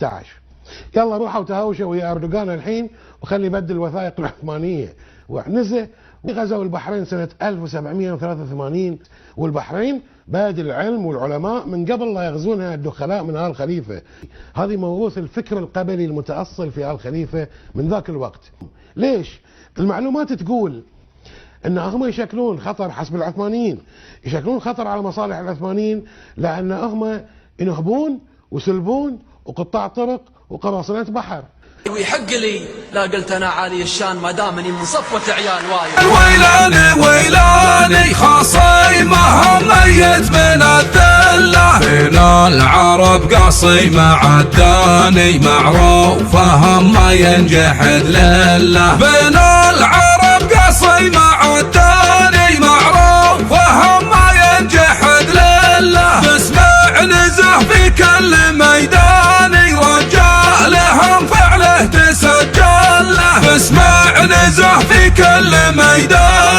16. يلا روحوا تهاوشوا ويا اردوغان الحين وخلي يبدل الوثائق العثمانيه وعنزه. غزوا البحرين سنه 1783 والبحرين باد العلم والعلماء من قبل لا يغزونها الدخلاء من آل خليفه. هذه موروث الفكر القبلي المتأصل في آل خليفه من ذاك الوقت. ليش؟ المعلومات تقول ان هم يشكلون خطر حسب العثمانيين، يشكلون خطر على مصالح العثمانيين لان هم ينهبون ويسلبون وقطاع طرق وقراصنة بحر. ويحق لي لا قلت انا عالي الشان ما دامني من صفوة عيال وايد. ويلاني ويلاني خصيمه ميت من الذله، بين العرب قصيمه عداني معروفه ما ينجحد لله، بين العرب قصيمه عداني معروفه ما ينجحد لله، تسمع نزه في كل ميدان رجالهم فعله تسجل له، تسمع نزه في كل ميدان